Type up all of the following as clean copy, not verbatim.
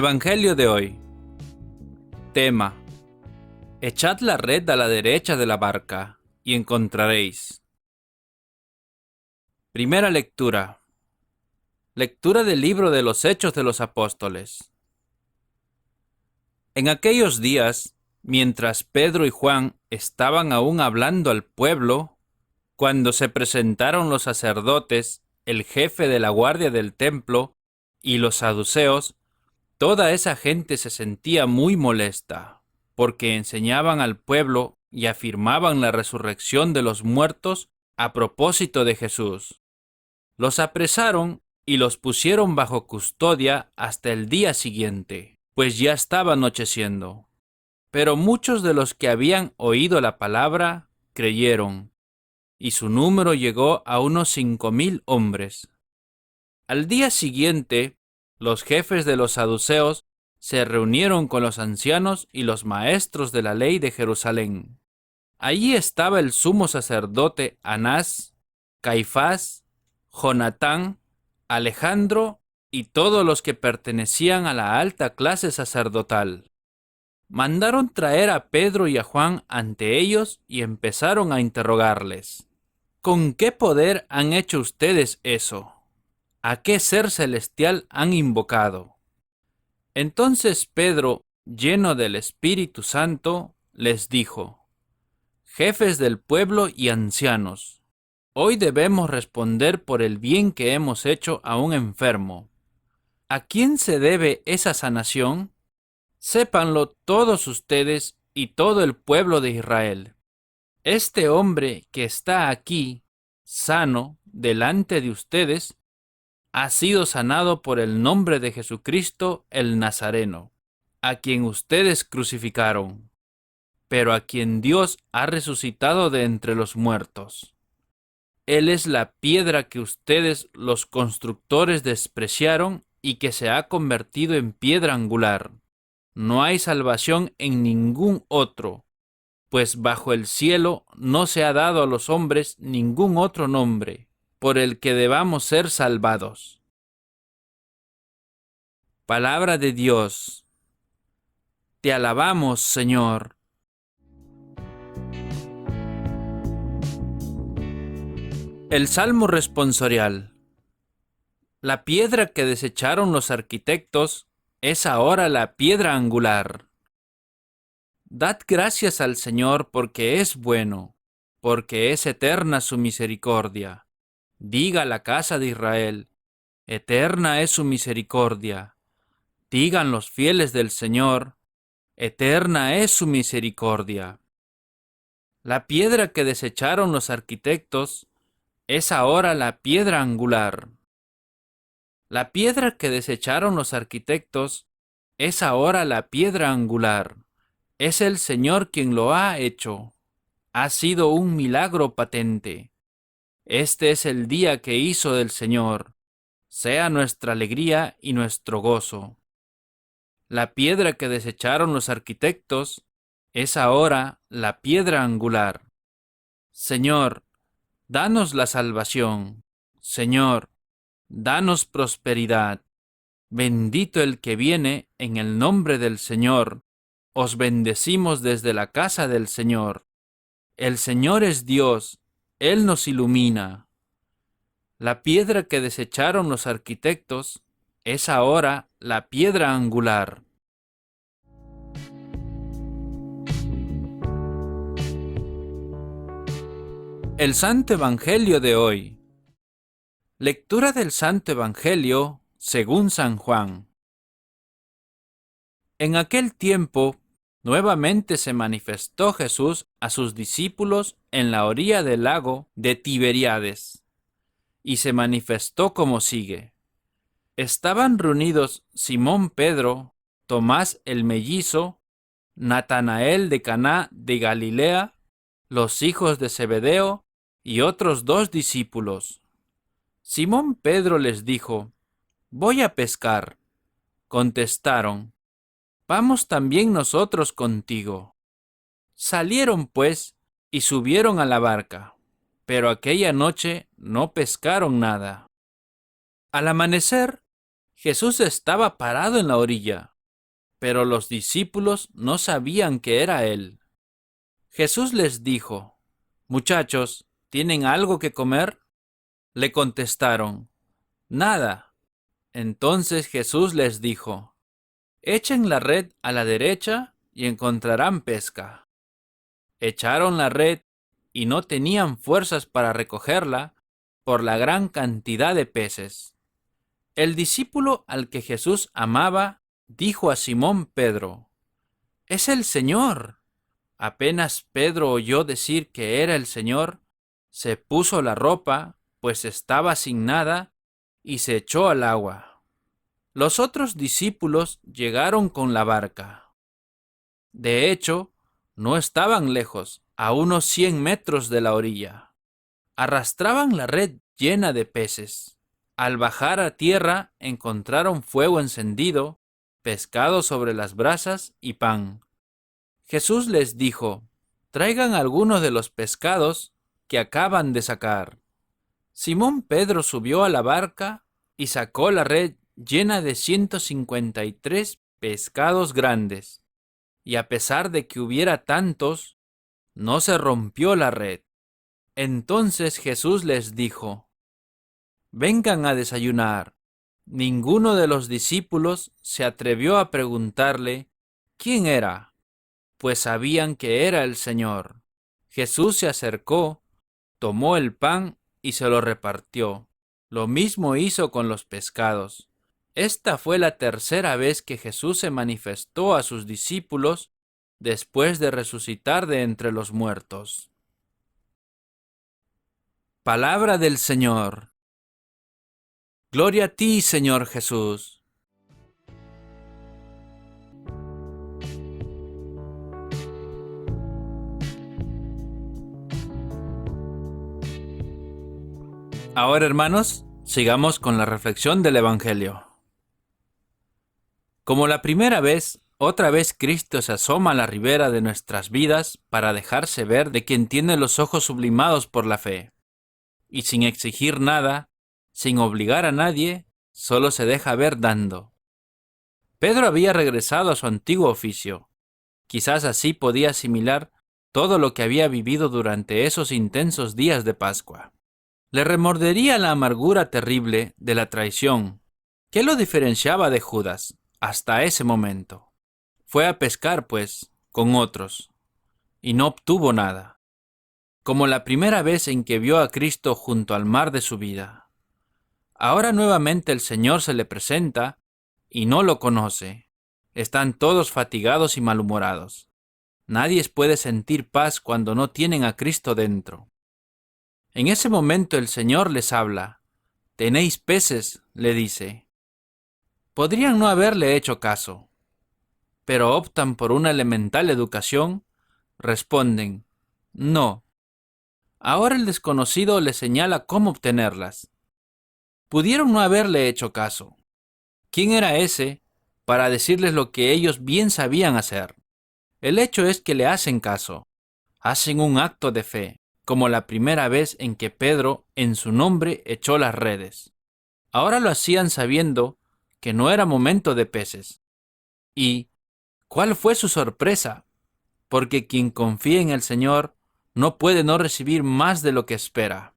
Evangelio de hoy. Tema: Echad la red a la derecha de la barca, y encontraréis. Primera lectura. Lectura del libro de los Hechos de los Apóstoles. En aquellos días, mientras Pedro y Juan estaban aún hablando al pueblo, cuando se presentaron los sacerdotes, el jefe de la guardia del templo y los saduceos, toda esa gente se sentía muy molesta, porque enseñaban al pueblo y afirmaban la resurrección de los muertos a propósito de Jesús. Los apresaron y los pusieron bajo custodia hasta el día siguiente, pues ya estaba anocheciendo. Pero muchos de los que habían oído la palabra creyeron, y su número llegó a unos 5,000 hombres. Al día siguiente, los jefes de los saduceos se reunieron con los ancianos y los maestros de la ley de Jerusalén. Allí estaba el sumo sacerdote Anás, Caifás, Jonatán, Alejandro y todos los que pertenecían a la alta clase sacerdotal. Mandaron traer a Pedro y a Juan ante ellos y empezaron a interrogarles. ¿Con qué poder han hecho ustedes eso? ¿A qué ser celestial han invocado? Entonces Pedro, lleno del Espíritu Santo, les dijo: Jefes del pueblo y ancianos, hoy debemos responder por el bien que hemos hecho a un enfermo. ¿A quién se debe esa sanación? Sépanlo todos ustedes y todo el pueblo de Israel. Este hombre que está aquí, sano, delante de ustedes, ha sido sanado por el nombre de Jesucristo el Nazareno, a quien ustedes crucificaron, pero a quien Dios ha resucitado de entre los muertos. Él es la piedra que ustedes, los constructores, despreciaron y que se ha convertido en piedra angular. No hay salvación en ningún otro, pues bajo el cielo no se ha dado a los hombres ningún otro nombre por el que debamos ser salvados. Palabra de Dios. Te alabamos, Señor. El Salmo responsorial. La piedra que desecharon los arquitectos es ahora la piedra angular. Dad gracias al Señor porque es bueno, porque es eterna su misericordia. Diga la casa de Israel, eterna es su misericordia. Digan los fieles del Señor, eterna es su misericordia. La piedra que desecharon los arquitectos es ahora la piedra angular. La piedra que desecharon los arquitectos es ahora la piedra angular. Es el Señor quien lo ha hecho. Ha sido un milagro patente. Este es el día que hizo el Señor. Sea nuestra alegría y nuestro gozo. La piedra que desecharon los arquitectos es ahora la piedra angular. Señor, danos la salvación. Señor, danos prosperidad. Bendito el que viene en el nombre del Señor. Os bendecimos desde la casa del Señor. El Señor es Dios, Él nos ilumina. La piedra que desecharon los arquitectos es ahora la piedra angular. El Santo Evangelio de hoy. Lectura del Santo Evangelio según San Juan. En aquel tiempo, nuevamente se manifestó Jesús a sus discípulos en la orilla del lago de Tiberíades, y se manifestó como sigue. Estaban reunidos Simón Pedro, Tomás el mellizo, Natanael de Caná de Galilea, los hijos de Zebedeo y otros 2 discípulos. Simón Pedro les dijo: Voy a pescar. Contestaron: Vamos también nosotros contigo. Salieron pues y subieron a la barca, pero aquella noche no pescaron nada. Al amanecer, Jesús estaba parado en la orilla, pero los discípulos no sabían que era él. Jesús les dijo: «Muchachos, ¿tienen algo que comer?». Le contestaron: «Nada». Entonces Jesús les dijo: «Echen la red a la derecha y encontrarán pesca». Echaron la red y no tenían fuerzas para recogerla por la gran cantidad de peces. El discípulo al que Jesús amaba dijo a Simón Pedro: «Es el Señor». Apenas Pedro oyó decir que era el Señor, se puso la ropa, pues estaba sin nada, y se echó al agua. Los otros discípulos llegaron con la barca. De hecho, no estaban lejos, a unos 100 metros de la orilla. Arrastraban la red llena de peces. Al bajar a tierra encontraron fuego encendido, pescado sobre las brasas y pan. Jesús les dijo: «Traigan algunos de los pescados que acaban de sacar». Simón Pedro subió a la barca y sacó la red llena de 153 pescados grandes. Y a pesar de que hubiera tantos, no se rompió la red. Entonces Jesús les dijo: «Vengan a desayunar». Ninguno de los discípulos se atrevió a preguntarle quién era, pues sabían que era el Señor. Jesús se acercó, tomó el pan y se lo repartió. Lo mismo hizo con los pescados. Esta fue la tercera vez que Jesús se manifestó a sus discípulos después de resucitar de entre los muertos. Palabra del Señor. Gloria a ti, Señor Jesús. Ahora, hermanos, sigamos con la reflexión del Evangelio. Como la primera vez, otra vez Cristo se asoma a la ribera de nuestras vidas para dejarse ver de quien tiene los ojos sublimados por la fe. Y sin exigir nada, sin obligar a nadie, solo se deja ver dando. Pedro había regresado a su antiguo oficio. Quizás así podía asimilar todo lo que había vivido durante esos intensos días de Pascua. Le remordería la amargura terrible de la traición. ¿Qué lo diferenciaba de Judas hasta ese momento? Fue a pescar, pues, con otros, y no obtuvo nada, como la primera vez en que vio a Cristo junto al mar de su vida. Ahora nuevamente el Señor se le presenta y no lo conoce. Están todos fatigados y malhumorados. Nadie puede sentir paz cuando no tienen a Cristo dentro. En ese momento el Señor les habla. «¿Tenéis peces?», le dice. Podrían no haberle hecho caso, pero optan por una elemental educación, responden: «No». Ahora el desconocido les señala cómo obtenerlas. Pudieron no haberle hecho caso. ¿Quién era ese para decirles lo que ellos bien sabían hacer? El hecho es que le hacen caso. Hacen un acto de fe, como la primera vez en que Pedro, en su nombre, echó las redes. Ahora lo hacían sabiendo que no era momento de peces. ¿Y cuál fue su sorpresa? Porque quien confía en el Señor no puede no recibir más de lo que espera.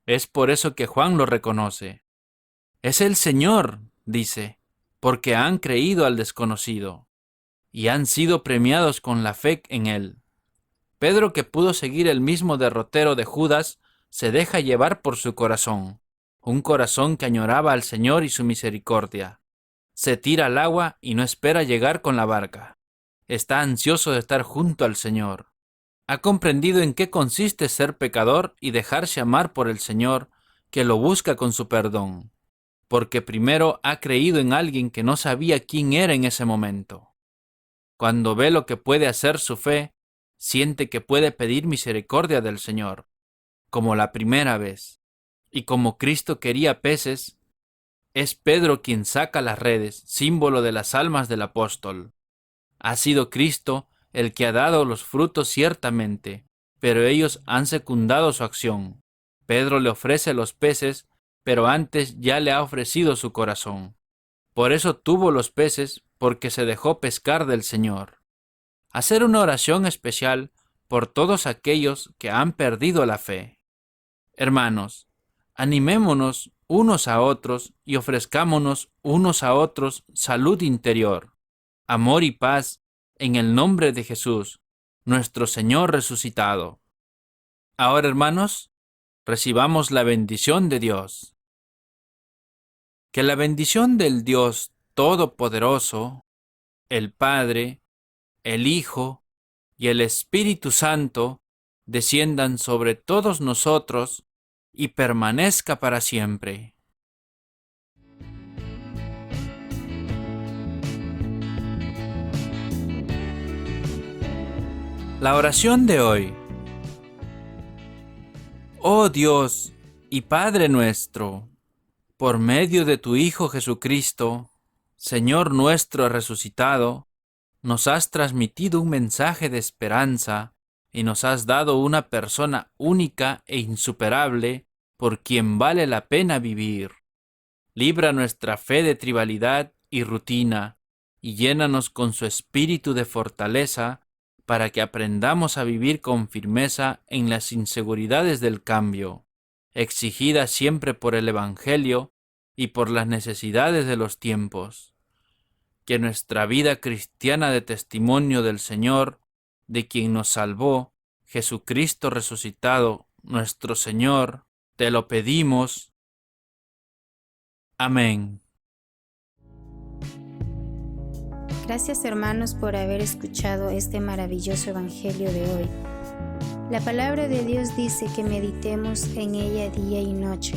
Es por eso que Juan lo reconoce. «Es el Señor», dice, porque han creído al desconocido y han sido premiados con la fe en él. Pedro, que pudo seguir el mismo derrotero de Judas, se deja llevar por su corazón, un corazón que añoraba al Señor y su misericordia. Se tira al agua y no espera llegar con la barca. Está ansioso de estar junto al Señor. Ha comprendido en qué consiste ser pecador y dejarse amar por el Señor, que lo busca con su perdón, porque primero ha creído en alguien que no sabía quién era en ese momento. Cuando ve lo que puede hacer su fe, siente que puede pedir misericordia del Señor, como la primera vez. Y como Cristo quería peces, es Pedro quien saca las redes, símbolo de las almas del apóstol. Ha sido Cristo el que ha dado los frutos ciertamente, pero ellos han secundado su acción. Pedro le ofrece los peces, pero antes ya le ha ofrecido su corazón. Por eso tuvo los peces, porque se dejó pescar del Señor. Hacer una oración especial por todos aquellos que han perdido la fe. Hermanos, animémonos unos a otros y ofrezcámonos unos a otros salud interior, amor y paz en el nombre de Jesús, nuestro Señor resucitado. Ahora, hermanos, recibamos la bendición de Dios. Que la bendición del Dios Todopoderoso, el Padre, el Hijo y el Espíritu Santo desciendan sobre todos nosotros y permanezca para siempre. La oración de hoy. Oh Dios y Padre nuestro, por medio de tu Hijo Jesucristo, Señor nuestro resucitado, nos has transmitido un mensaje de esperanza y nos has dado una persona única e insuperable por quien vale la pena vivir. Libra nuestra fe de tribalidad y rutina y llénanos con su espíritu de fortaleza para que aprendamos a vivir con firmeza en las inseguridades del cambio, exigidas siempre por el Evangelio y por las necesidades de los tiempos. Que nuestra vida cristiana de testimonio del Señor, de quien nos salvó, Jesucristo resucitado, nuestro Señor, te lo pedimos. Amén. Gracias, hermanos, por haber escuchado este maravilloso Evangelio de hoy. La palabra de Dios dice que meditemos en ella día y noche,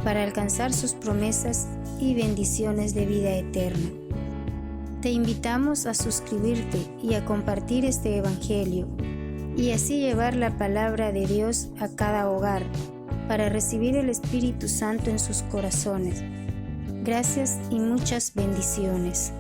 para alcanzar sus promesas y bendiciones de vida eterna. Te invitamos a suscribirte y a compartir este Evangelio, y así llevar la palabra de Dios a cada hogar, para recibir el Espíritu Santo en sus corazones. Gracias y muchas bendiciones.